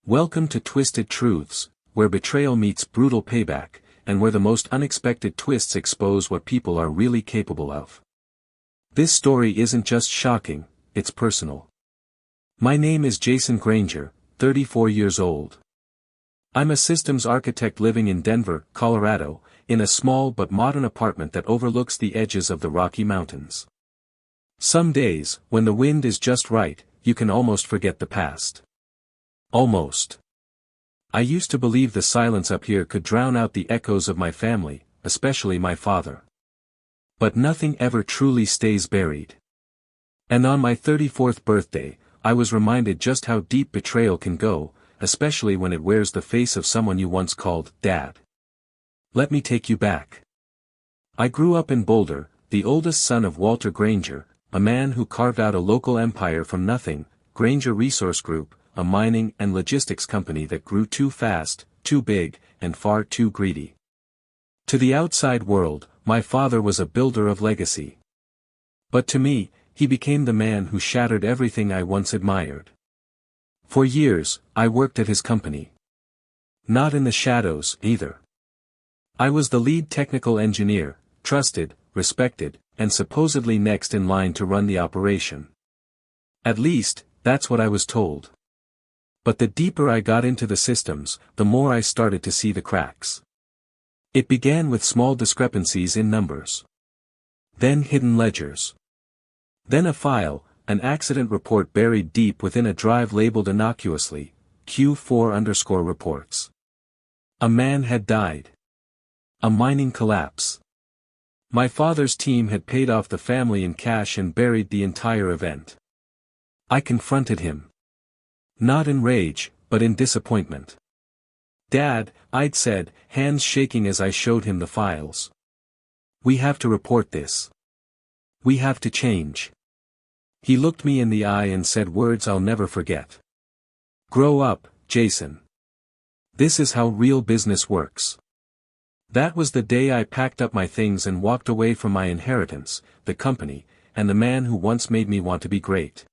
Welcome to Twisted Truths, where betrayal meets brutal payback, and where the most unexpected twists expose what people are really capable of. This story isn't just shocking, it's personal. My name is Jayson Granger, 34 years old. I'm a systems architect living in Denver, Colorado, in a small but modern apartment that overlooks the edges of the Rocky Mountains. Some days, when the wind is just right, you can almost forget the past. Almost. I used to believe the silence up here could drown out the echoes of my family, especially my father. But nothing ever truly stays buried. And on my 34th birthday, I was reminded just how deep betrayal can go, especially when it wears the face of someone you once called Dad. Let me take you back. I grew up in Boulder, the oldest son of Walter Granger, a man who carved out a local empire from nothing, Granger Resource Group, a mining and logistics company that grew too fast, too big, and far too greedy. To the outside world, my father was a builder of legacy. But to me, he became the man who shattered everything I once admired. For years, I worked at his company. Not in the shadows, either. I was the lead technical engineer, trusted, respected, and supposedly next in line to run the operation. At least, that's what I was told. But the deeper I got into the systems, the more I started to see the cracks. It began with small discrepancies in numbers. Then hidden ledgers. Then a file, an accident report buried deep within a drive labeled innocuously, Q4_reports. A man had died. A mining collapse. My father's team had paid off the family in cash and buried the entire event. I confronted him. Not in rage, but in disappointment. Dad, I'd said, hands shaking as I showed him the files. We have to report this. We have to change. He looked me in the eye and said words I'll never forget. Grow up, Jayson. This is how real business works. That was the day I packed up my things and walked away from my inheritance, the company, and the man who once made me want to be great.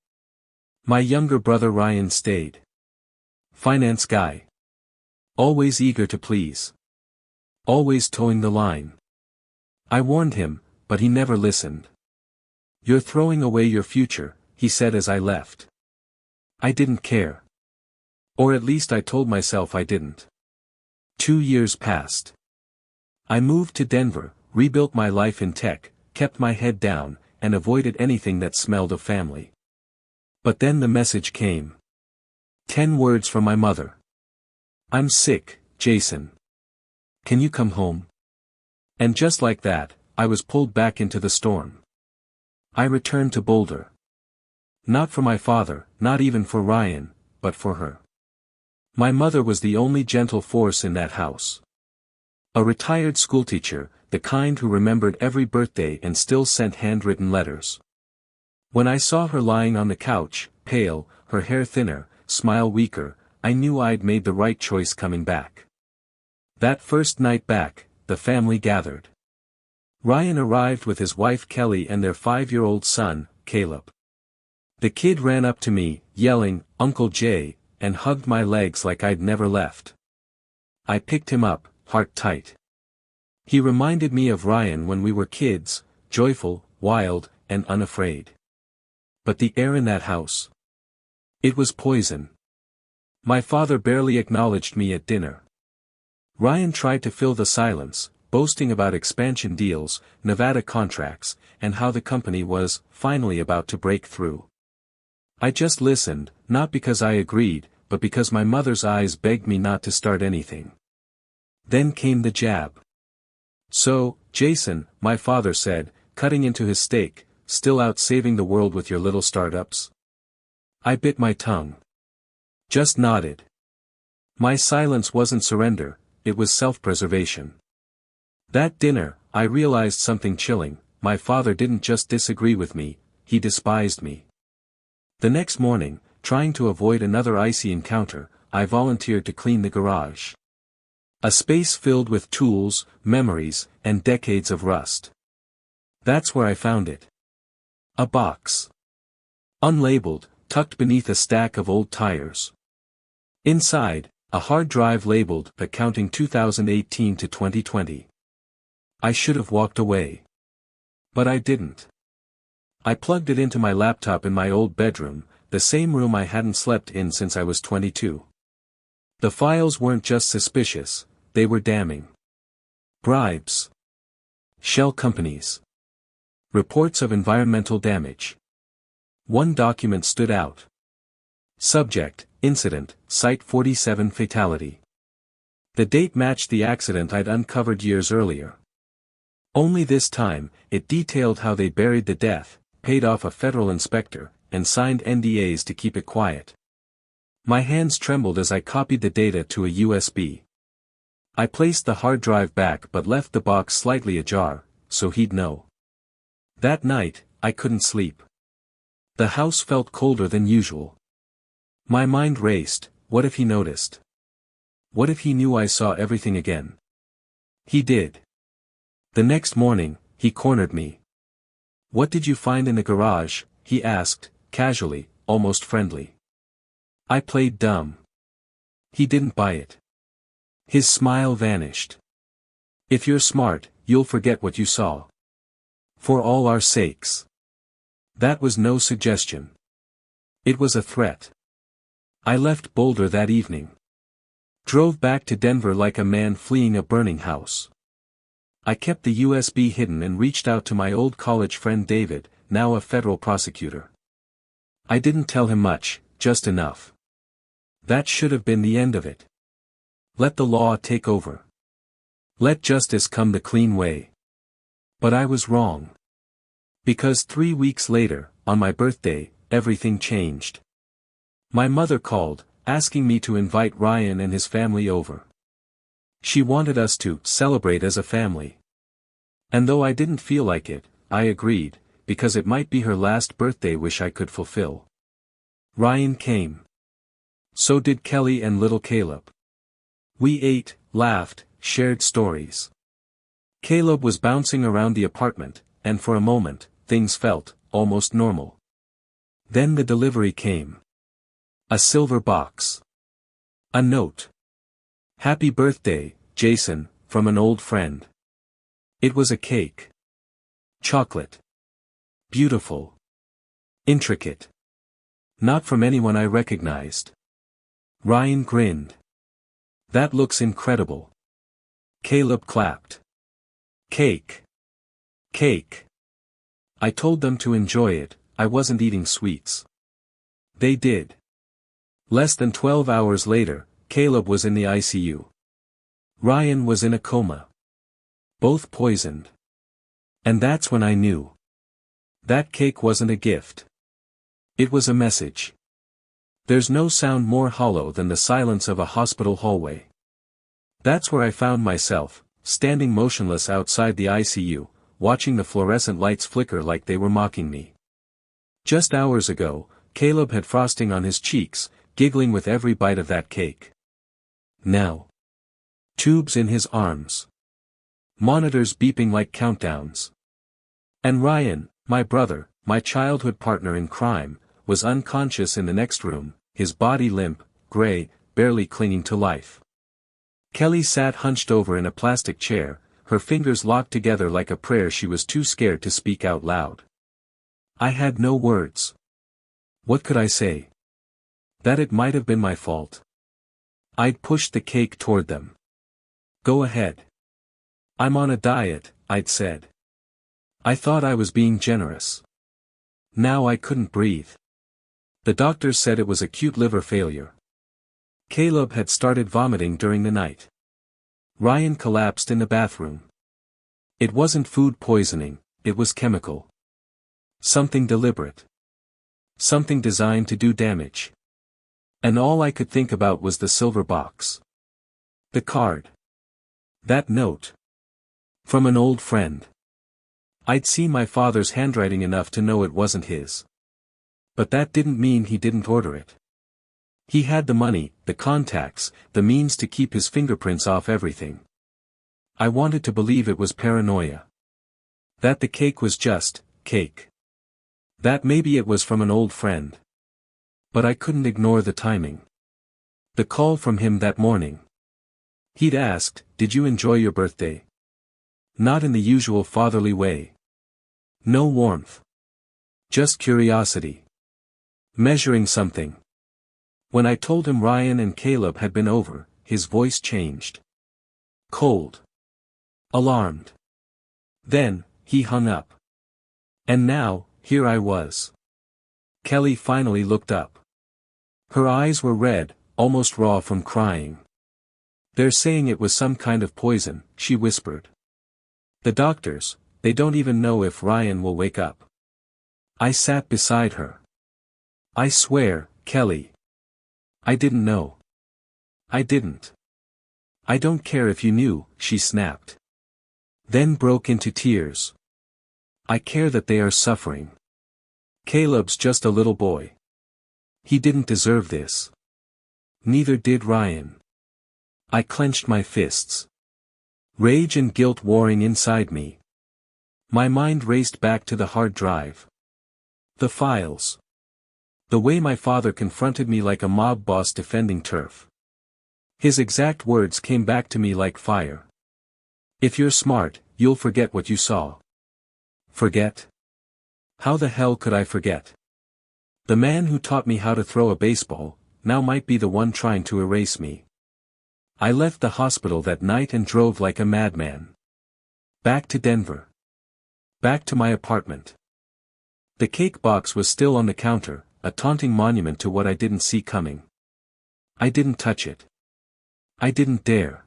My younger brother Ryan stayed. Finance guy. Always eager to please. Always towing the line. I warned him, but he never listened. You're throwing away your future, he said as I left. I didn't care. Or at least I told myself I didn't. 2 years passed. I moved to Denver, rebuilt my life in tech, kept my head down, and avoided anything that smelled of family. But then the message came. 10 words from my mother. I'm sick, Jayson. Can you come home? And just like that, I was pulled back into the storm. I returned to Boulder. Not for my father, not even for Ryan, but for her. My mother was the only gentle force in that house. A retired schoolteacher, the kind who remembered every birthday and still sent handwritten letters. When I saw her lying on the couch, pale, her hair thinner, smile weaker, I knew I'd made the right choice coming back. That first night back, the family gathered. Ryan arrived with his wife Kelly and their 5-year-old son, Caleb. The kid ran up to me, yelling, "Uncle Jay," and hugged my legs like I'd never left. I picked him up, heart tight. He reminded me of Ryan when we were kids, joyful, wild, and unafraid. But the air in that house. It was poison. My father barely acknowledged me at dinner. Ryan tried to fill the silence, boasting about expansion deals, Nevada contracts, and how the company was, finally about to break through. I just listened, not because I agreed, but because my mother's eyes begged me not to start anything. Then came the jab. So, Jayson, my father said, cutting into his steak, still out saving the world with your little startups? I bit my tongue. Just nodded. My silence wasn't surrender, it was self-preservation. That dinner, I realized something chilling. My father didn't just disagree with me, he despised me. The next morning, trying to avoid another icy encounter, I volunteered to clean the garage. A space filled with tools, memories, and decades of rust. That's where I found it. A box. Unlabeled, tucked beneath a stack of old tires. Inside, a hard drive labeled "Accounting 2018 to 2020. I should have walked away. But I didn't. I plugged it into my laptop in my old bedroom, the same room I hadn't slept in since I was 22. The files weren't just suspicious, they were damning. Bribes. Shell companies. Reports of environmental damage. One document stood out. Subject, incident, Site 47 fatality. The date matched the accident I'd uncovered years earlier. Only this time, it detailed how they buried the death, paid off a federal inspector, and signed NDAs to keep it quiet. My hands trembled as I copied the data to a USB. I placed the hard drive back but left the box slightly ajar, so he'd know. That night, I couldn't sleep. The house felt colder than usual. My mind raced. What if he noticed? What if he knew I saw everything again? He did. The next morning, he cornered me. "What did you find in the garage?" he asked, casually, almost friendly. I played dumb. He didn't buy it. His smile vanished. "If you're smart, you'll forget what you saw. For all our sakes." That was no suggestion. It was a threat. I left Boulder that evening. Drove back to Denver like a man fleeing a burning house. I kept the USB hidden and reached out to my old college friend David, now a federal prosecutor. I didn't tell him much, just enough. That should have been the end of it. Let the law take over. Let justice come the clean way. But I was wrong. Because 3 weeks later, on my birthday, everything changed. My mother called, asking me to invite Ryan and his family over. She wanted us to celebrate as a family. And though I didn't feel like it, I agreed, because it might be her last birthday wish I could fulfill. Ryan came. So did Kelly and little Caleb. We ate, laughed, shared stories. Caleb was bouncing around the apartment, and for a moment, things felt almost normal. Then the delivery came. A silver box. A note. "Happy birthday, Jayson," from an old friend. It was a cake. Chocolate. Beautiful. Intricate. Not from anyone I recognized. Ryan grinned. "That looks incredible." Caleb clapped. Cake. Cake. I told them to enjoy it, I wasn't eating sweets. They did. Less than 12 hours later, Caleb was in the ICU. Ryan was in a coma. Both poisoned. And that's when I knew. That cake wasn't a gift. It was a message. There's no sound more hollow than the silence of a hospital hallway. That's where I found myself, standing motionless outside the ICU, watching the fluorescent lights flicker like they were mocking me. Just hours ago, Caleb had frosting on his cheeks, giggling with every bite of that cake. Now. Tubes in his arms. Monitors beeping like countdowns. And Ryan, my brother, my childhood partner in crime, was unconscious in the next room, his body limp, gray, barely clinging to life. Kelly sat hunched over in a plastic chair, her fingers locked together like a prayer she was too scared to speak out loud. I had no words. What could I say? That it might have been my fault. I'd pushed the cake toward them. "Go ahead. I'm on a diet," I'd said. I thought I was being generous. Now I couldn't breathe. The doctors said it was acute liver failure. Caleb had started vomiting during the night. Ryan collapsed in the bathroom. It wasn't food poisoning, it was chemical. Something deliberate. Something designed to do damage. And all I could think about was the silver box. The card. That note. From an old friend. I'd seen my father's handwriting enough to know it wasn't his. But that didn't mean he didn't order it. He had the money, the contacts, the means to keep his fingerprints off everything. I wanted to believe it was paranoia. That the cake was just cake. That maybe it was from an old friend. But I couldn't ignore the timing. The call from him that morning. He'd asked, "Did you enjoy your birthday?" Not in the usual fatherly way. No warmth. Just curiosity. Measuring something. When I told him Ryan and Caleb had been over, his voice changed. Cold. Alarmed. Then, he hung up. And now, here I was. Kelly finally looked up. Her eyes were red, almost raw from crying. "They're saying it was some kind of poison," she whispered. "The doctors, they don't even know if Ryan will wake up." I sat beside her. "I swear, Kelly. I didn't know. I didn't." "I don't care if you knew," she snapped. Then broke into tears. "I care that they are suffering. Caleb's just a little boy. He didn't deserve this. Neither did Ryan." I clenched my fists. Rage and guilt warring inside me. My mind raced back to the hard drive. The files. The way my father confronted me like a mob boss defending turf. His exact words came back to me like fire. "If you're smart, you'll forget what you saw." Forget? How the hell could I forget? The man who taught me how to throw a baseball, now might be the one trying to erase me. I left the hospital that night and drove like a madman. Back to Denver. Back to my apartment. The cake box was still on the counter, a taunting monument to what I didn't see coming. I didn't touch it. I didn't dare.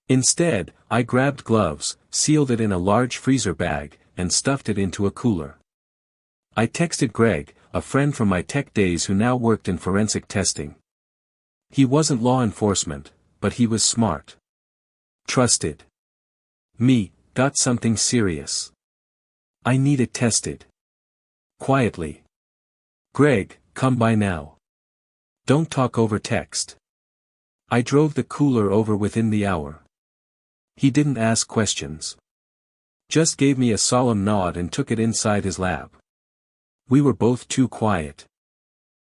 Instead, I grabbed gloves, sealed it in a large freezer bag, and stuffed it into a cooler. I texted Greg, a friend from my tech days who now worked in forensic testing. He wasn't law enforcement, but he was smart. Trusted. Me, got something serious. I need it tested. Quietly. "Greg, come by now. Don't talk over text." I drove the cooler over within the hour. He didn't ask questions. Just gave me a solemn nod and took it inside his lab. We were both too quiet.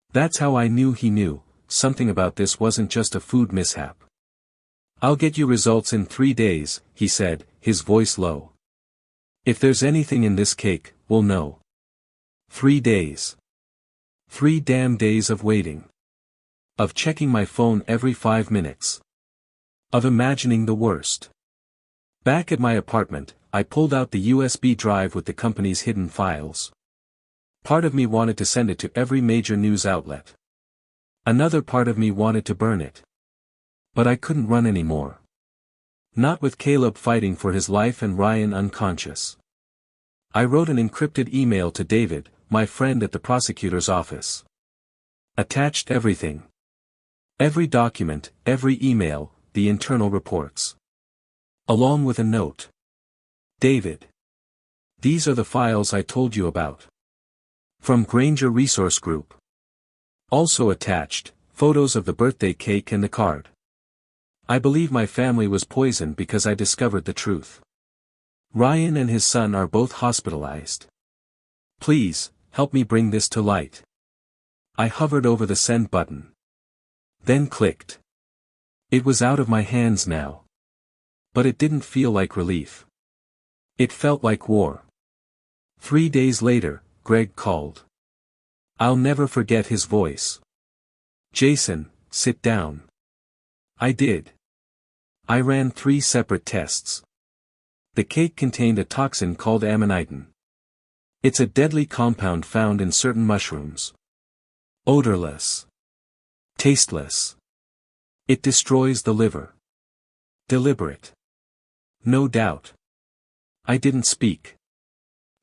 That's how I knew he knew, something about this wasn't just a food mishap. "I'll get you results in 3 days, he said, his voice low. "If there's anything in this cake, we'll know." 3 days. 3 damn days of waiting. Of checking my phone every 5 minutes. Of imagining the worst. Back at my apartment, I pulled out the USB drive with the company's hidden files. Part of me wanted to send it to every major news outlet. Another part of me wanted to burn it. But I couldn't run anymore. Not with Caleb fighting for his life and Ryan unconscious. I wrote an encrypted email to David, my friend at the prosecutor's office. Attached everything. Every document, every email, the internal reports. Along with a note. "David. These are the files I told you about. From Granger Resource Group." Also attached, photos of the birthday cake and the card. I believe my family was poisoned because I discovered the truth. Ryan and his son are both hospitalized. Please, help me bring this to light. I hovered over the send button. Then clicked. It was out of my hands now. But it didn't feel like relief. It felt like war. 3 days later, Greg called. I'll never forget his voice. "Jayson, sit down." I did. I ran 3 separate tests. The cake contained a toxin called ammonite. It's a deadly compound found in certain mushrooms. Odorless. Tasteless. It destroys the liver. Deliberate. No doubt. I didn't speak.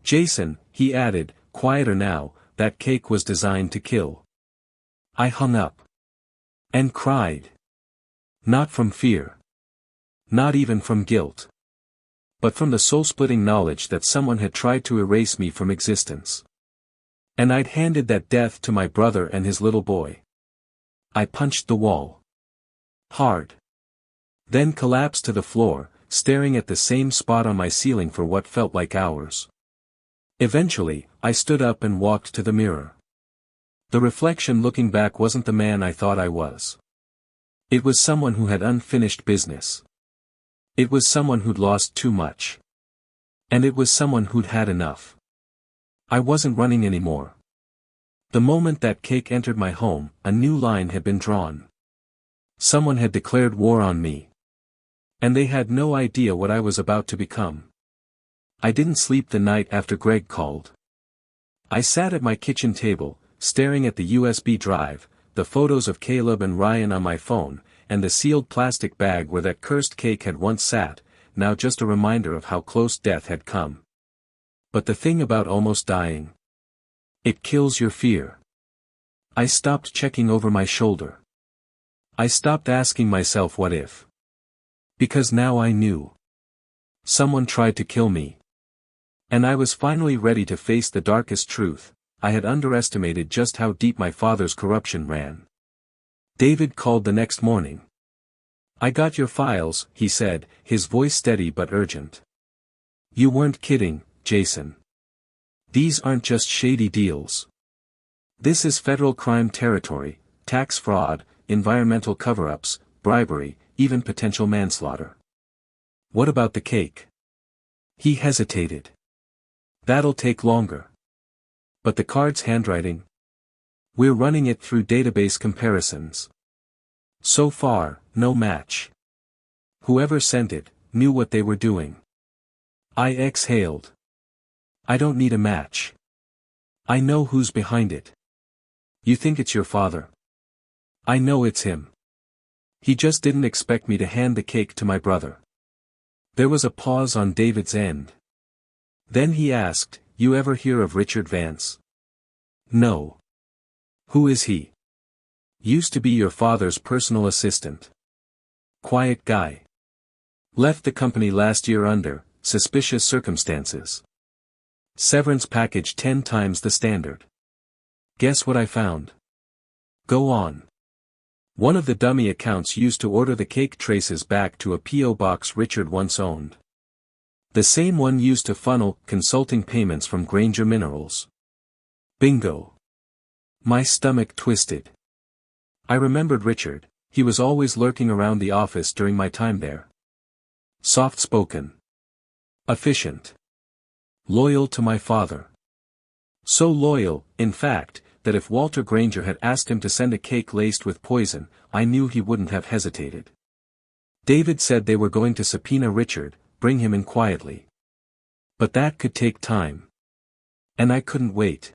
"Jayson," he added, quieter now, "that cake was designed to kill." I hung up. And cried. Not from fear. Not even from guilt. But from the soul-splitting knowledge that someone had tried to erase me from existence. And I'd handed that death to my brother and his little boy. I punched the wall. Hard. Then collapsed to the floor, staring at the same spot on my ceiling for what felt like hours. Eventually, I stood up and walked to the mirror. The reflection looking back wasn't the man I thought I was. It was someone who had unfinished business. It was someone who'd lost too much. And it was someone who'd had enough. I wasn't running anymore. The moment that cake entered my home, a new line had been drawn. Someone had declared war on me. And they had no idea what I was about to become. I didn't sleep the night after Greg called. I sat at my kitchen table, staring at the USB drive, the photos of Caleb and Ryan on my phone, and the sealed plastic bag where that cursed cake had once sat, now just a reminder of how close death had come. But the thing about almost dying. It kills your fear. I stopped checking over my shoulder. I stopped asking myself what if. Because now I knew. Someone tried to kill me. And I was finally ready to face the darkest truth. I had underestimated just how deep my father's corruption ran. David called the next morning. "I got your files," he said, his voice steady but urgent. "You weren't kidding, Jayson. These aren't just shady deals. This is federal crime territory, tax fraud, environmental cover-ups, bribery, even potential manslaughter." "What about the cake?" He hesitated. "That'll take longer." "But the card's handwriting?" "We're running it through database comparisons. So far, no match. Whoever sent it, knew what they were doing." I exhaled. "I don't need a match. I know who's behind it." "You think it's your father?" "I know it's him. He just didn't expect me to hand the cake to my brother." There was a pause on David's end. Then he asked, "You ever hear of Richard Vance?" "No." "Who is he?" "Used to be your father's personal assistant. Quiet guy. Left the company last year under suspicious circumstances. Severance package 10 times the standard. Guess what I found?" "Go on." "One of the dummy accounts used to order the cake traces back to a P.O. box Richard once owned. The same one used to funnel consulting payments from Granger Minerals." Bingo. My stomach twisted. I remembered Richard. He was always lurking around the office during my time there. Soft-spoken. Efficient. Loyal to my father. So loyal, in fact, that if Walter Granger had asked him to send a cake laced with poison, I knew he wouldn't have hesitated. David said they were going to subpoena Richard, bring him in quietly. But that could take time. And I couldn't wait.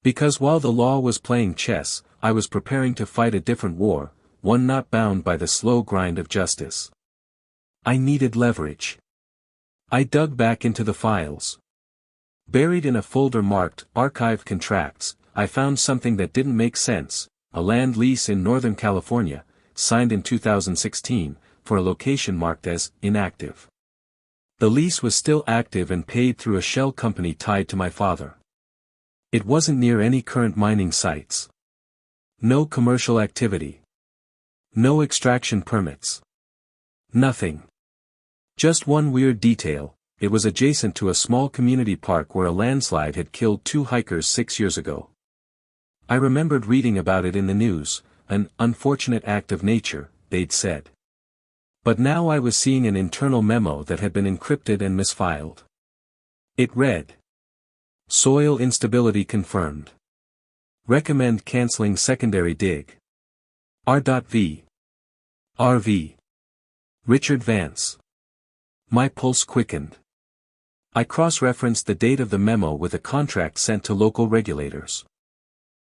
Because while the law was playing chess, I was preparing to fight a different war, one not bound by the slow grind of justice. I needed leverage. I dug back into the files. Buried in a folder marked Archive Contracts, I found something that didn't make sense: a land lease in Northern California, signed in 2016, for a location marked as inactive. The lease was still active and paid through a shell company tied to my father. It wasn't near any current mining sites. No commercial activity. No extraction permits. Nothing. Just one weird detail: it was adjacent to a small community park where a landslide had killed 2 hikers 6 years ago. I remembered reading about it in the news, an unfortunate act of nature, they'd said. But now I was seeing an internal memo that had been encrypted and misfiled. It read: "Soil instability confirmed. Recommend canceling secondary dig. R.V. RV. Richard Vance." My pulse quickened. I cross-referenced the date of the memo with a contract sent to local regulators.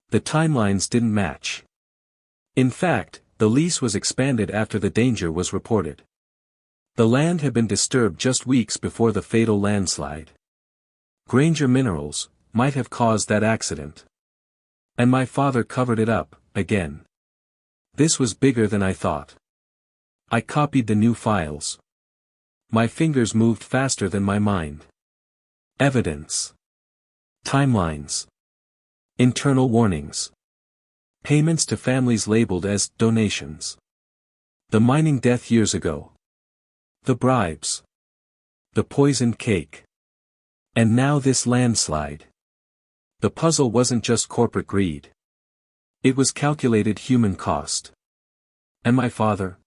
The timelines didn't match. In fact, the lease was expanded after the danger was reported. The land had been disturbed just weeks before the fatal landslide. Granger Minerals might have caused that accident. And my father covered it up, again. This was bigger than I thought. I copied the new files. My fingers moved faster than my mind. Evidence. Timelines. Internal warnings. Payments to families labeled as donations. The mining death years ago. The bribes. The poisoned cake. And now this landslide. The puzzle wasn't just corporate greed. It was calculated human cost. And my father?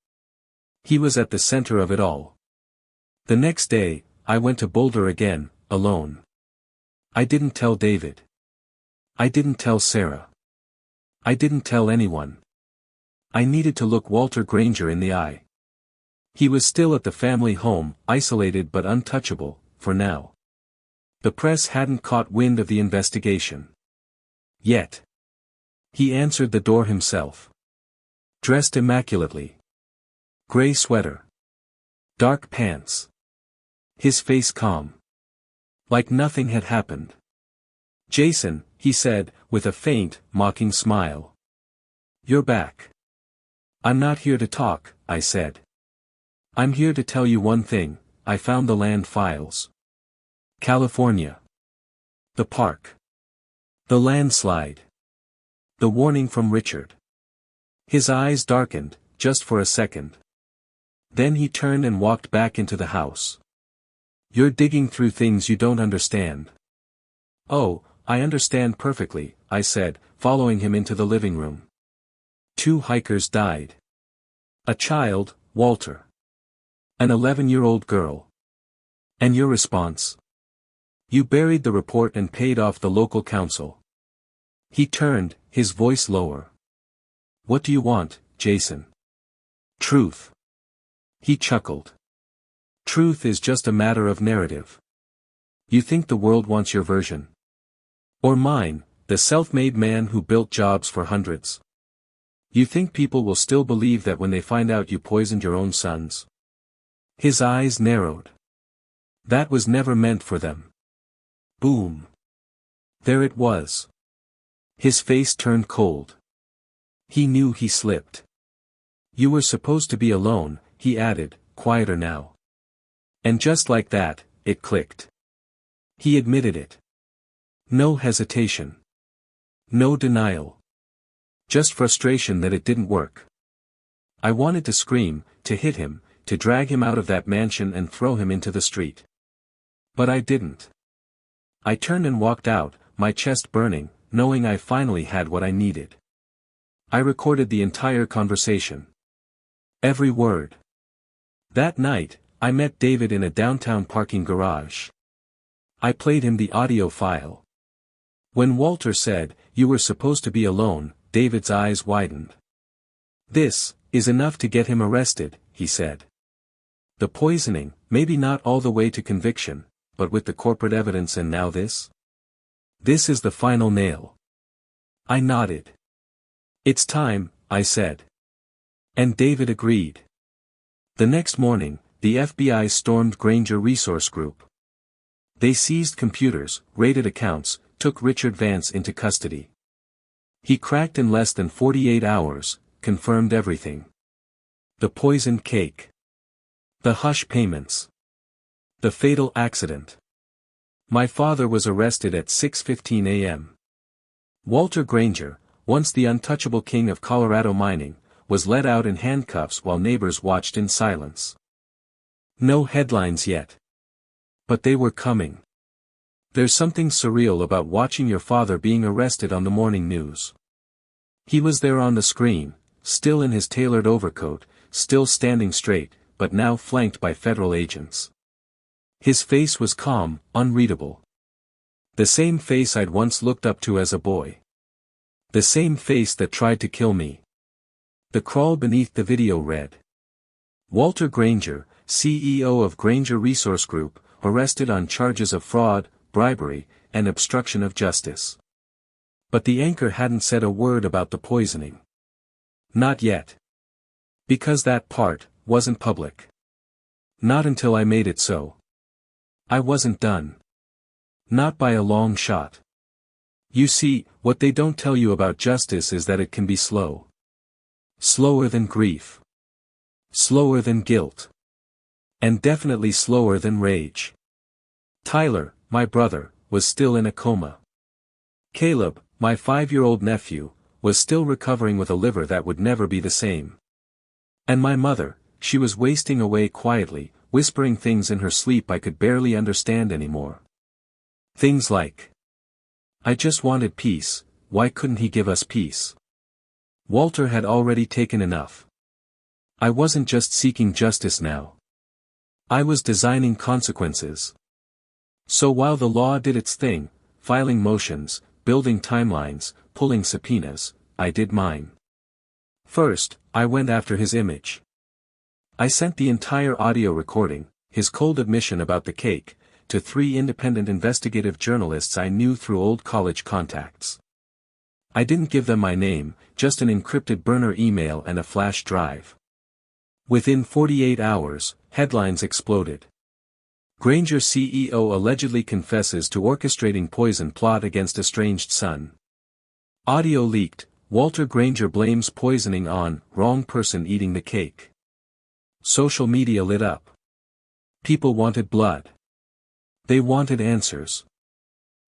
He was at the center of it all. The next day, I went to Boulder again, alone. I didn't tell David. I didn't tell Sarah. I didn't tell anyone. I needed to look Walter Granger in the eye. He was still at the family home, isolated but untouchable, for now. The press hadn't caught wind of the investigation. Yet. He answered the door himself. Dressed immaculately. Gray sweater. Dark pants. His face calm. Like nothing had happened. "Jayson," he said, with a faint, mocking smile. "You're back." "I'm not here to talk," I said. "I'm here to tell you one thing, I found the land files. California. The park. The landslide. The warning from Richard." His eyes darkened, just for a second. Then he turned and walked back into the house. "You're digging through things you don't understand." "Oh, I understand perfectly," I said, following him into the living room. 2 hikers died. A child, Walter. An 11-year-old girl. And your response? "You buried the report and paid off the local council." He turned, his voice lower. "What do you want, Jayson?" "Truth." He chuckled. "Truth is just a matter of narrative. You think the world wants your version? Or mine, the self-made man who built jobs for hundreds? You think people will still believe that when they find out you poisoned your own sons?" His eyes narrowed. "That was never meant for them." Boom. There it was. His face turned cold. He knew he slipped. "You were supposed to be alone," he added, quieter now. And just like that, it clicked. He admitted it. No hesitation. No denial. Just frustration that it didn't work. I wanted to scream, to hit him, to drag him out of that mansion and throw him into the street. But I didn't. I turned and walked out, my chest burning, knowing I finally had what I needed. I recorded the entire conversation. Every word. That night, I met David in a downtown parking garage. I played him the audio file. When Walter said, "You were supposed to be alone," David's eyes widened. "This is enough to get him arrested," he said. "The poisoning, maybe not all the way to conviction, but with the corporate evidence and now this? This is the final nail." I nodded. "It's time," I said. And David agreed. The next morning, the FBI stormed Granger Resource Group. They seized computers, raided accounts, took Richard Vance into custody. He cracked in less than 48 hours, confirmed everything. The poisoned cake. The hush payments. The fatal accident. My father was arrested at 6:15 a.m. Walter Granger, once the untouchable king of Colorado mining, was let out in handcuffs while neighbors watched in silence. No headlines yet. But they were coming. There's something surreal about watching your father being arrested on the morning news. He was there on the screen, still in his tailored overcoat, still standing straight, but now flanked by federal agents. His face was calm, unreadable. The same face I'd once looked up to as a boy. The same face that tried to kill me. The crawl beneath the video read: Walter Granger, CEO of Granger Resource Group, arrested on charges of fraud, bribery, and obstruction of justice. But the anchor hadn't said a word about the poisoning. Not yet. Because that part wasn't public. Not until I made it so. I wasn't done. Not by a long shot. You see, what they don't tell you about justice is that it can be slow. Slower than grief. Slower than guilt. And definitely slower than rage. Tyler, my brother, was still in a coma. Caleb, my 5-year-old nephew, was still recovering with a liver that would never be the same. And my mother, she was wasting away quietly, whispering things in her sleep I could barely understand anymore. Things like, "I just wanted peace, why couldn't he give us peace? Walter had already taken enough. I wasn't just seeking justice now. I was designing consequences. So while the law did its thing, filing motions, building timelines, pulling subpoenas, I did mine. First, I went after his image. I sent the entire audio recording, his cold admission about the cake, to 3 independent investigative journalists I knew through old college contacts. I didn't give them my name, just an encrypted burner email and a flash drive. Within 48 hours, headlines exploded. Granger CEO allegedly confesses to orchestrating poison plot against estranged son. Audio leaked, Walter Granger blames poisoning on wrong person eating the cake. Social media lit up. People wanted blood. They wanted answers.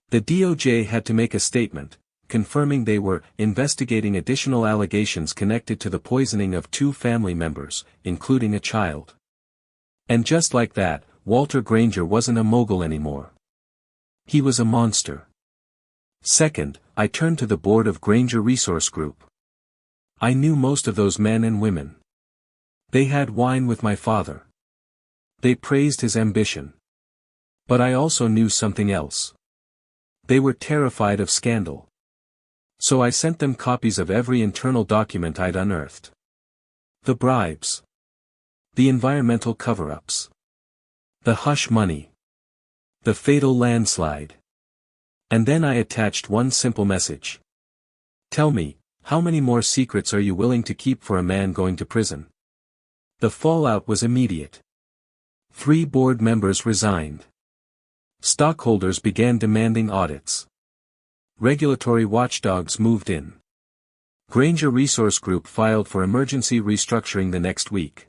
The DOJ had to make a statement, confirming they were investigating additional allegations connected to the poisoning of 2 family members, including a child. And just like that, Walter Granger wasn't a mogul anymore. He was a monster. Second, I turned to the board of Granger Resource Group. I knew most of those men and women. They had wine with my father. They praised his ambition. But I also knew something else. They were terrified of scandal. So I sent them copies of every internal document I'd unearthed. The bribes. The environmental cover-ups. The hush money. The fatal landslide. And then I attached one simple message. Tell me, how many more secrets are you willing to keep for a man going to prison? The fallout was immediate. 3 board members resigned. Stockholders began demanding audits. Regulatory watchdogs moved in. Granger Resource Group filed for emergency restructuring the next week.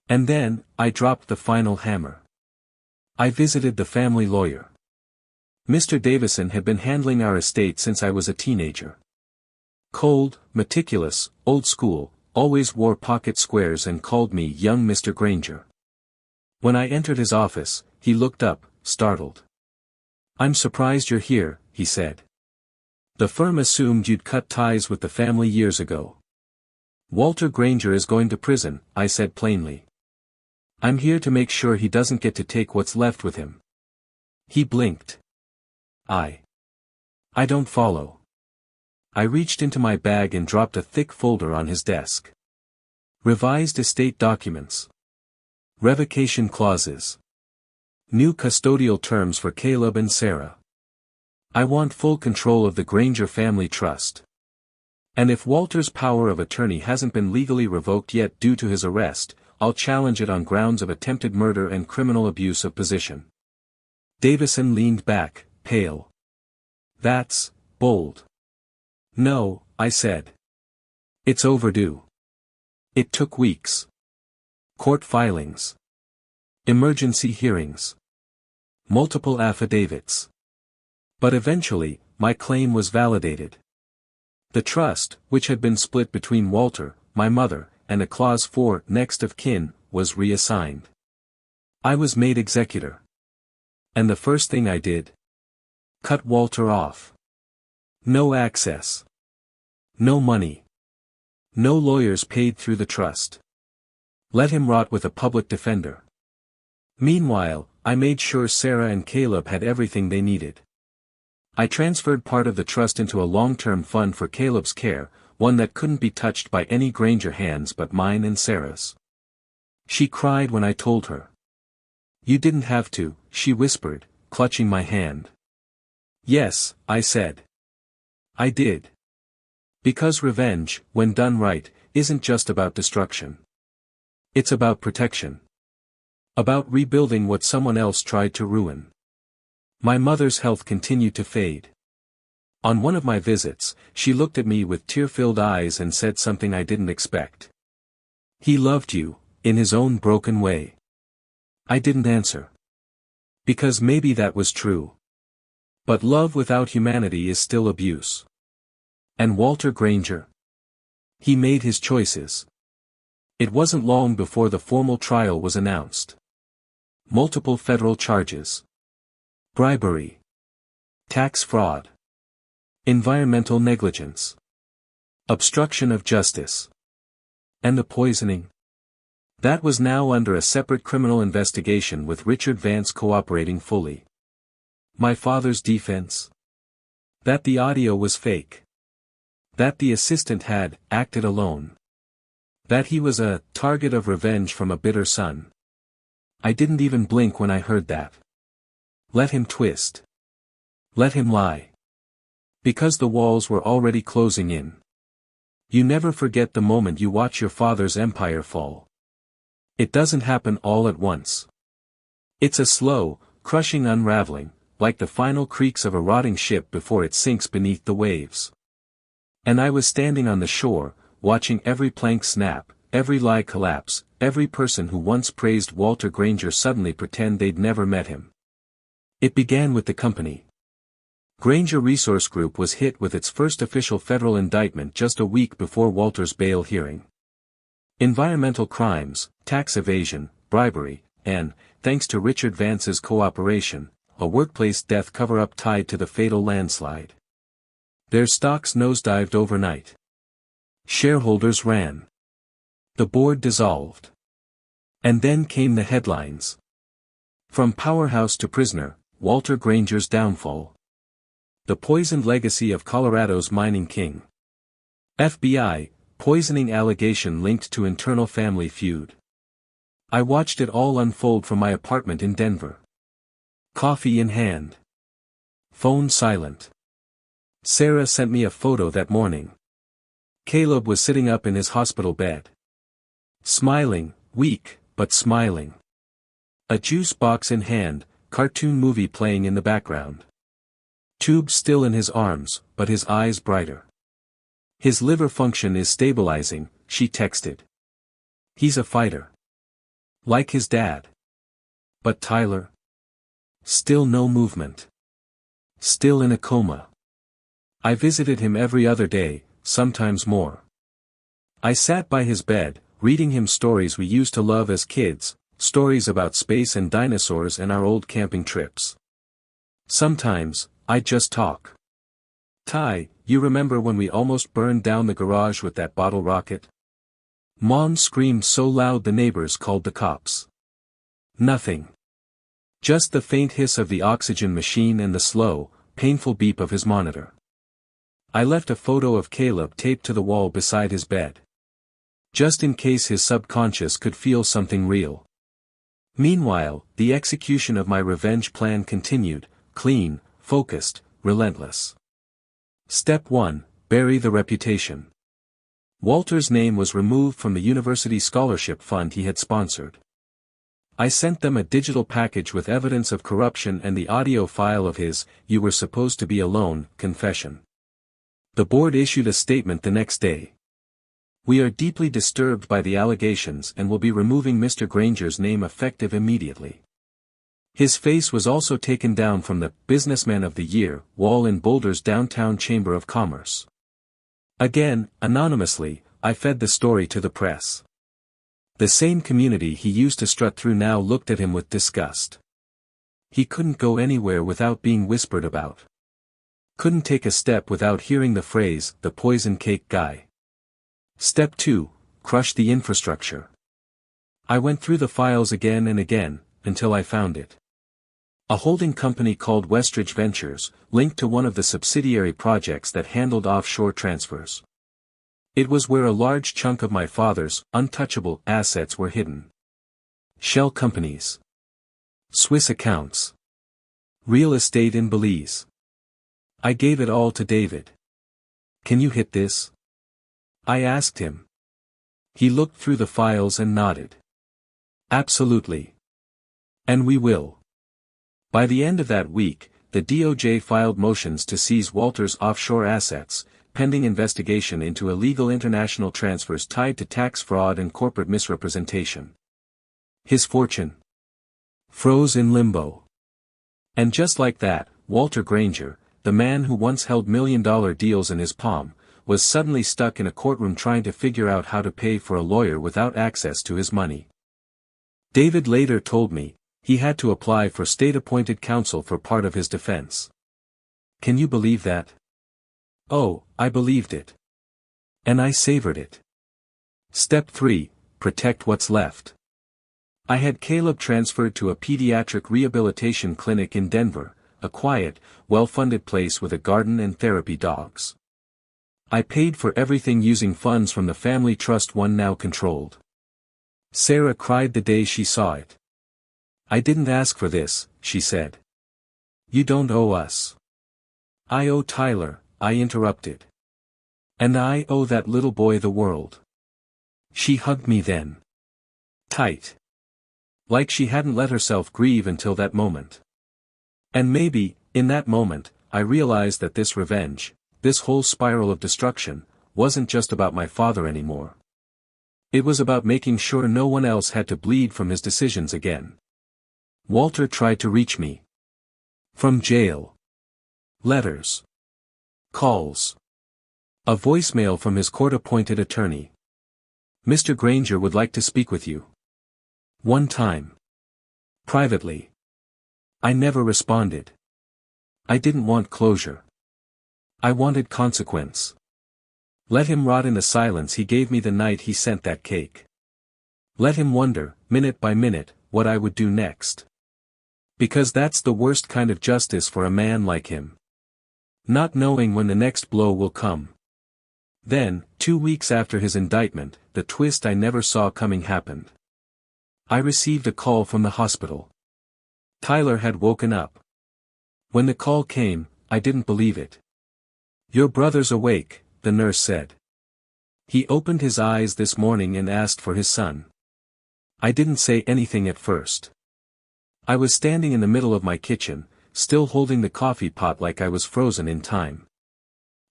And then, I dropped the final hammer. I visited the family lawyer. Mr. Davison had been handling our estate since I was a teenager. Cold, meticulous, old school, always wore pocket squares and called me young Mr. Granger. When I entered his office, he looked up, startled. "I'm surprised you're here," he said. "The firm assumed you'd cut ties with the family years ago." "Walter Granger is going to prison," I said plainly. "I'm here to make sure he doesn't get to take what's left with him." He blinked. I don't follow. I reached into my bag and dropped a thick folder on his desk. Revised estate documents. Revocation clauses. New custodial terms for Caleb and Sarah. I want full control of the Granger family trust. And if Walter's power of attorney hasn't been legally revoked yet due to his arrest, I'll challenge it on grounds of attempted murder and criminal abuse of position. Davison leaned back, pale. "That's bold." "No," I said. "It's overdue." It took weeks. Court filings. Emergency hearings. Multiple affidavits. But eventually, my claim was validated. The trust, which had been split between Walter, my mother, and a clause for next of kin, was reassigned. I was made executor. And the first thing I did? Cut Walter off. No access. No money. No lawyers paid through the trust. Let him rot with a public defender. Meanwhile, I made sure Sarah and Caleb had everything they needed. I transferred part of the trust into a long-term fund for Caleb's care, one that couldn't be touched by any Granger hands but mine and Sarah's. She cried when I told her. "You didn't have to," she whispered, clutching my hand. "Yes," I said. "I did. Because revenge, when done right, isn't just about destruction. It's about protection. About rebuilding what someone else tried to ruin." My mother's health continued to fade. On one of my visits, she looked at me with tear-filled eyes and said something I didn't expect. "He loved you, in his own broken way." I didn't answer. Because maybe that was true. But love without humanity is still abuse. And Walter Granger? He made his choices. It wasn't long before the formal trial was announced. Multiple federal charges. Bribery. Tax fraud. Environmental negligence. Obstruction of justice. And the poisoning. That was now under a separate criminal investigation with Richard Vance cooperating fully. My father's defense? That the audio was fake. That the assistant had acted alone. That he was a target of revenge from a bitter son. I didn't even blink when I heard that. Let him twist. Let him lie. Because the walls were already closing in. You never forget the moment you watch your father's empire fall. It doesn't happen all at once. It's a slow, crushing unraveling, like the final creaks of a rotting ship before it sinks beneath the waves. And I was standing on the shore, watching every plank snap, every lie collapse, every person who once praised Walter Granger suddenly pretend they'd never met him. It began with the company. Granger Resource Group was hit with its first official federal indictment just a week before Walter's bail hearing. Environmental crimes, tax evasion, bribery, and, thanks to Richard Vance's cooperation, a workplace death cover-up tied to the fatal landslide. Their stocks nosedived overnight. Shareholders ran. The board dissolved. And then came the headlines. From powerhouse to prisoner, Walter Granger's downfall. The poisoned legacy of Colorado's mining king. FBI, poisoning allegation linked to internal family feud. I watched it all unfold from my apartment in Denver. Coffee in hand. Phone silent. Sarah sent me a photo that morning. Caleb was sitting up in his hospital bed. Smiling, weak, but smiling. A juice box in hand, cartoon movie playing in the background. Tube still in his arms, but his eyes brighter. His liver function is stabilizing, she texted. He's a fighter. Like his dad. But Tyler? Still no movement. Still in a coma. I visited him every other day, sometimes more. I sat by his bed, reading him stories we used to love as kids, stories about space and dinosaurs and our old camping trips. Sometimes, I'd just talk. Ty, you remember when we almost burned down the garage with that bottle rocket? Mom screamed so loud the neighbors called the cops. Nothing. Just the faint hiss of the oxygen machine and the slow, painful beep of his monitor. I left a photo of Caleb taped to the wall beside his bed. Just in case his subconscious could feel something real. Meanwhile, the execution of my revenge plan continued, clean, focused, relentless. Step 1, bury the reputation. Walter's name was removed from the university scholarship fund he had sponsored. I sent them a digital package with evidence of corruption and the audio file of his, "You were supposed to be alone," confession. The board issued a statement the next day. We are deeply disturbed by the allegations and will be removing Mr. Granger's name effective immediately. His face was also taken down from the Businessman of the Year wall in Boulder's downtown Chamber of Commerce. Again, anonymously, I fed the story to the press. The same community he used to strut through now looked at him with disgust. He couldn't go anywhere without being whispered about. Couldn't take a step without hearing the phrase, "the poison cake guy." Step 2, crush the infrastructure. I went through the files again and again, until I found it. A holding company called Westridge Ventures, linked to one of the subsidiary projects that handled offshore transfers. It was where a large chunk of my father's untouchable assets were hidden. Shell companies. Swiss accounts. Real estate in Belize. I gave it all to David. "Can you hit this?" I asked him. He looked through the files and nodded. "Absolutely. And we will." By the end of that week, the DOJ filed motions to seize Walter's offshore assets, pending investigation into illegal international transfers tied to tax fraud and corporate misrepresentation. His fortune froze in limbo. And just like that, Walter Granger, the man who once held million-dollar deals in his palm, was suddenly stuck in a courtroom trying to figure out how to pay for a lawyer without access to his money. David later told me, he had to apply for state-appointed counsel for part of his defense. Can you believe that? Oh, I believed it. And I savored it. Step 3, protect what's left. I had Caleb transferred to a pediatric rehabilitation clinic in Denver, a quiet, well-funded place with a garden and therapy dogs. I paid for everything using funds from the family trust one now controlled. Sarah cried the day she saw it. "I didn't ask for this," she said. "You don't owe us." "I owe Tyler," I interrupted. "And I owe that little boy the world." She hugged me then. Tight. Like she hadn't let herself grieve until that moment. And maybe, in that moment, I realized that this revenge, this whole spiral of destruction, wasn't just about my father anymore. It was about making sure no one else had to bleed from his decisions again. Walter tried to reach me. From jail. Letters. Calls. A voicemail from his court-appointed attorney. "Mr. Granger would like to speak with you." One time. Privately. I never responded. I didn't want closure. I wanted consequence. Let him rot in the silence he gave me the night he sent that cake. Let him wonder, minute by minute, what I would do next. Because that's the worst kind of justice for a man like him. Not knowing when the next blow will come. Then, 2 weeks after his indictment, the twist I never saw coming happened. I received a call from the hospital. Tyler had woken up. When the call came, I didn't believe it. "Your brother's awake," the nurse said. "He opened his eyes this morning and asked for his son." I didn't say anything at first. I was standing in the middle of my kitchen, still holding the coffee pot like I was frozen in time.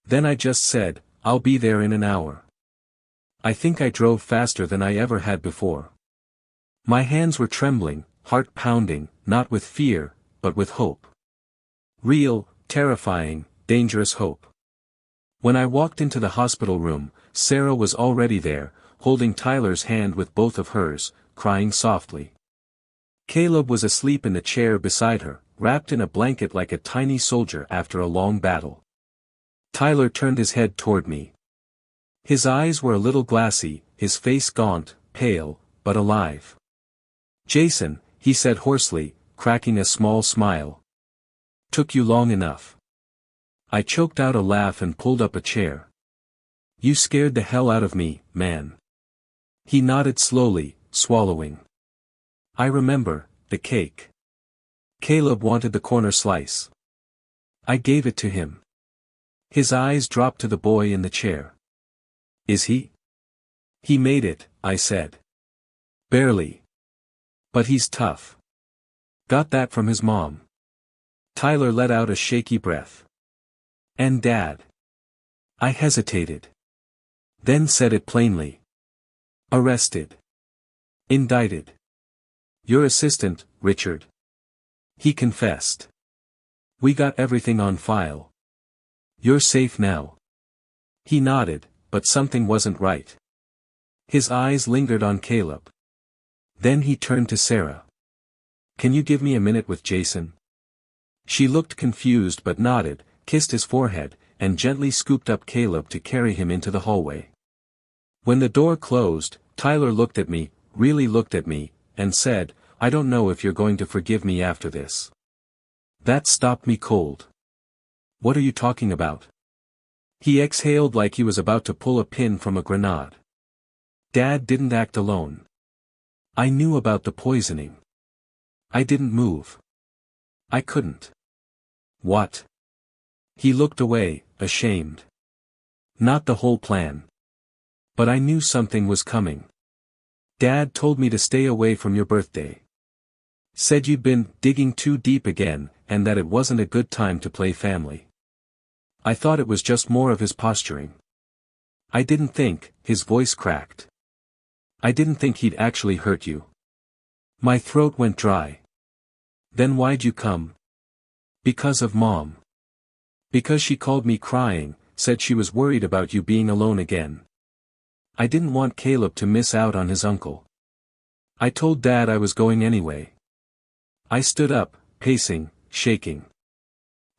Then I just said, "I'll be there in an hour." I think I drove faster than I ever had before. My hands were trembling, heart pounding, not with fear, but with hope. Real, terrifying, dangerous hope. When I walked into the hospital room, Sarah was already there, holding Tyler's hand with both of hers, crying softly. Caleb was asleep in the chair beside her, wrapped in a blanket like a tiny soldier after a long battle. Tyler turned his head toward me. His eyes were a little glassy, his face gaunt, pale, but alive. "Jayson," he said hoarsely, cracking a small smile. "Took you long enough." I choked out a laugh and pulled up a chair. "You scared the hell out of me, man." He nodded slowly, swallowing. "I remember, the cake. Caleb wanted the corner slice. I gave it to him." His eyes dropped to the boy in the chair. "Is he?" "He made it," I said. "Barely. But he's tough. Got that from his mom." Tyler let out a shaky breath. "And Dad?" I hesitated. Then said it plainly. "Arrested. Indicted. Your assistant, Richard." He confessed. "We got everything on file. You're safe now." He nodded, but something wasn't right. His eyes lingered on Caleb. Then he turned to Sarah. "Can you give me a minute with Jayson?" She looked confused but nodded, kissed his forehead, and gently scooped up Caleb to carry him into the hallway. When the door closed, Tyler looked at me, really looked at me, and said, "I don't know if you're going to forgive me after this." That stopped me cold. "What are you talking about?" He exhaled like he was about to pull a pin from a grenade. "Dad didn't act alone. I knew about the poisoning. I didn't move. I couldn't." "What?" He looked away, ashamed. "Not the whole plan. But I knew something was coming. Dad told me to stay away from your birthday. Said you'd been digging too deep again, and that it wasn't a good time to play family. I thought it was just more of his posturing. I didn't think," his voice cracked. "I didn't think he'd actually hurt you." My throat went dry. "Then why'd you come?" "Because of Mom. Because she called me crying, said she was worried about you being alone again. I didn't want Caleb to miss out on his uncle. I told Dad I was going anyway." I stood up, pacing, shaking.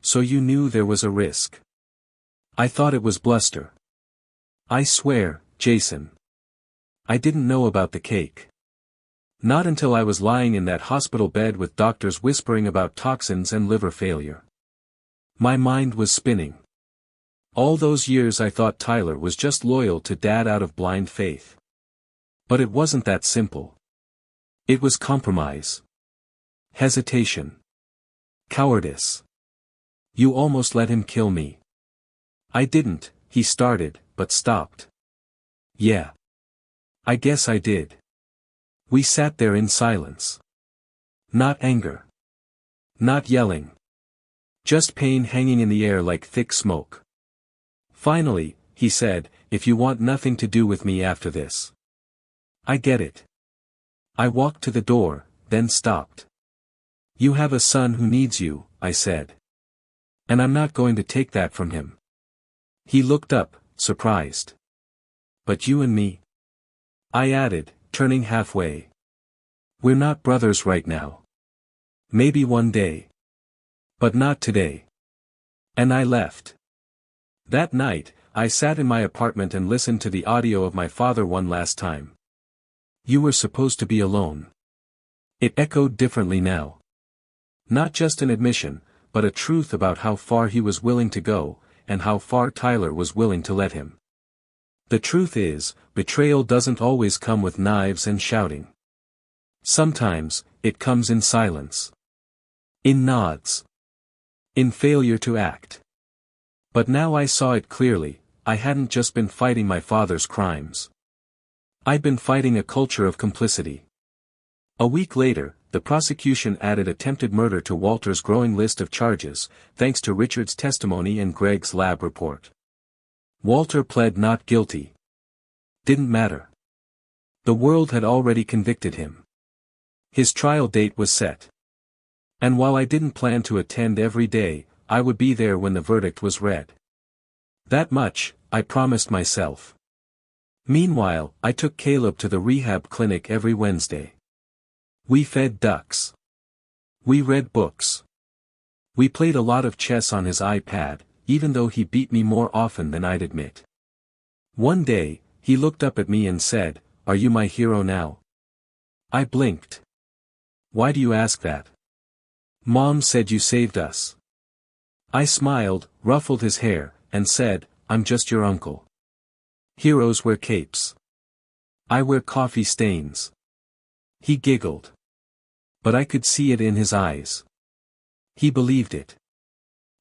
"So you knew there was a risk?" "I thought it was bluster." "I swear, Jayson. I didn't know about the cake. Not until I was lying in that hospital bed with doctors whispering about toxins and liver failure. My mind was spinning. All those years I thought Tyler was just loyal to Dad out of blind faith. But it wasn't that simple. It was compromise. Hesitation. Cowardice. You almost let him kill me. I didn't, he started, but stopped. Yeah. I guess I did. We sat there in silence. Not anger. Not yelling. Just pain hanging in the air like thick smoke. Finally, he said, if you want nothing to do with me after this. I get it. I walked to the door, then stopped. You have a son who needs you, I said. And I'm not going to take that from him. He looked up, surprised. But you and me? I added, turning halfway. We're not brothers right now. Maybe one day. But not today. And I left. That night, I sat in my apartment and listened to the audio of my father one last time. You were supposed to be alone. It echoed differently now. Not just an admission, but a truth about how far he was willing to go, and how far Tyler was willing to let him. The truth is, betrayal doesn't always come with knives and shouting. Sometimes, it comes in silence. In nods. In failure to act. But now I saw it clearly, I hadn't just been fighting my father's crimes. I'd been fighting a culture of complicity. A week later, the prosecution added attempted murder to Walter's growing list of charges, thanks to Richard's testimony and Greg's lab report. Walter pled not guilty. Didn't matter. The world had already convicted him. His trial date was set. And while I didn't plan to attend every day, I would be there when the verdict was read. That much, I promised myself. Meanwhile, I took Caleb to the rehab clinic every Wednesday. We fed ducks. We read books. We played a lot of chess on his iPad, even though he beat me more often than I'd admit. One day, he looked up at me and said, "Are you my hero now?" I blinked. Why do you ask that? Mom said you saved us. I smiled, ruffled his hair, and said, I'm just your uncle. Heroes wear capes. I wear coffee stains. He giggled. But I could see it in his eyes. He believed it.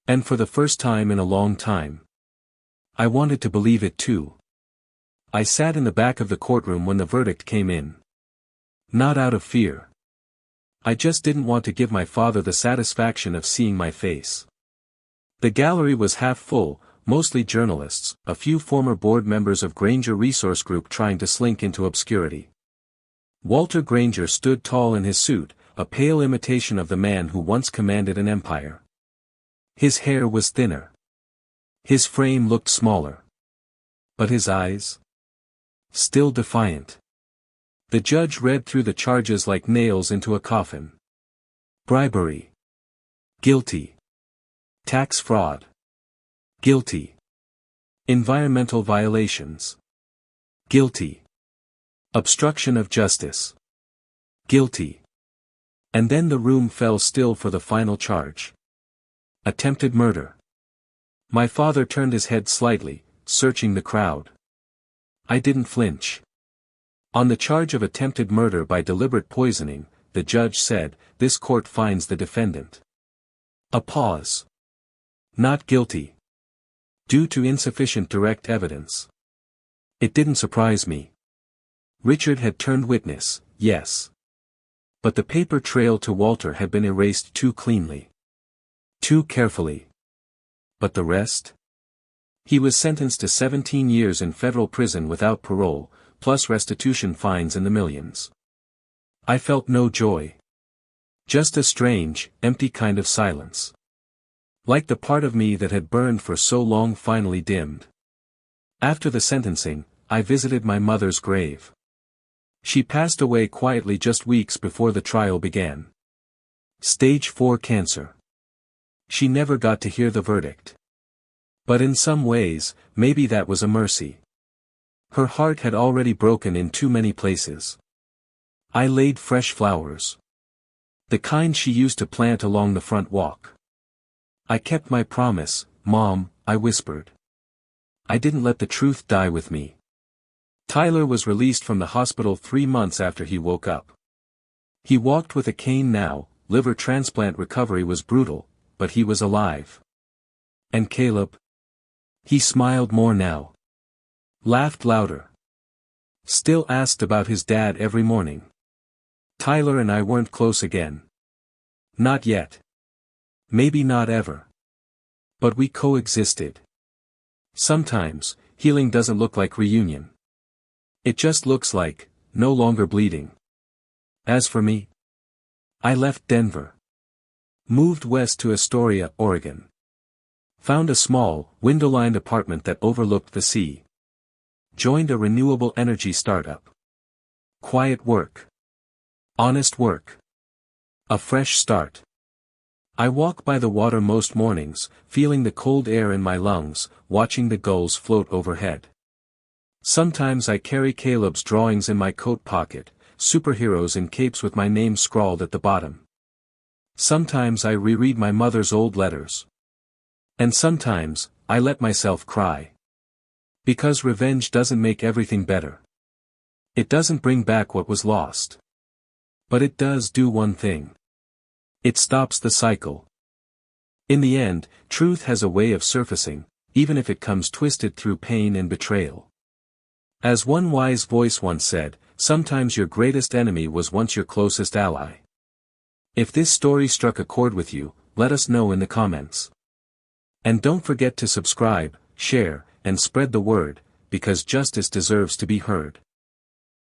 And for the first time in a long time. I wanted to believe it too. I sat in the back of the courtroom when the verdict came in. Not out of fear. I just didn't want to give my father the satisfaction of seeing my face. The gallery was half full, mostly journalists, a few former board members of Granger Resource Group trying to slink into obscurity. Walter Granger stood tall in his suit, a pale imitation of the man who once commanded an empire. His hair was thinner. His frame looked smaller. But his eyes? Still defiant. The judge read through the charges like nails into a coffin. Bribery. Guilty. Tax fraud. Guilty. Environmental violations. Guilty. Obstruction of justice. Guilty. And then the room fell still for the final charge. Attempted murder. My father turned his head slightly, searching the crowd. I didn't flinch. On the charge of attempted murder by deliberate poisoning, the judge said, this court finds the defendant. A pause. Not guilty. Due to insufficient direct evidence. It didn't surprise me. Richard had turned witness, yes. But the paper trail to Walter had been erased too cleanly. Too carefully. But the rest? He was sentenced to 17 years in federal prison without parole, plus restitution fines in the millions. I felt no joy. Just a strange, empty kind of silence. Like the part of me that had burned for so long finally dimmed. After the sentencing, I visited my mother's grave. She passed away quietly just weeks before the trial began. Stage 4 cancer. She never got to hear the verdict. But in some ways, maybe that was a mercy. Her heart had already broken in too many places. I laid fresh flowers. The kind she used to plant along the front walk. I kept my promise, Mom, I whispered. I didn't let the truth die with me. Tyler was released from the hospital 3 months after he woke up. He walked with a cane now. Liver transplant recovery was brutal, but he was alive. And Caleb? He smiled more now. Laughed louder. Still asked about his dad every morning. Tyler and I weren't close again. Not yet. Maybe not ever. But we coexisted. Sometimes, healing doesn't look like reunion. It just looks like, no longer bleeding. As for me, I left Denver. Moved west to Astoria, Oregon. Found a small, window-lined apartment that overlooked the sea. Joined a renewable energy startup. Quiet work. Honest work. A fresh start. I walk by the water most mornings, feeling the cold air in my lungs, watching the gulls float overhead. Sometimes I carry Caleb's drawings in my coat pocket, superheroes in capes with my name scrawled at the bottom. Sometimes I reread my mother's old letters. And sometimes, I let myself cry. Because revenge doesn't make everything better. It doesn't bring back what was lost. But it does do one thing. It stops the cycle. In the end, truth has a way of surfacing, even if it comes twisted through pain and betrayal. As one wise voice once said, sometimes your greatest enemy was once your closest ally. If this story struck a chord with you, let us know in the comments. And don't forget to subscribe, share, and spread the word, because justice deserves to be heard.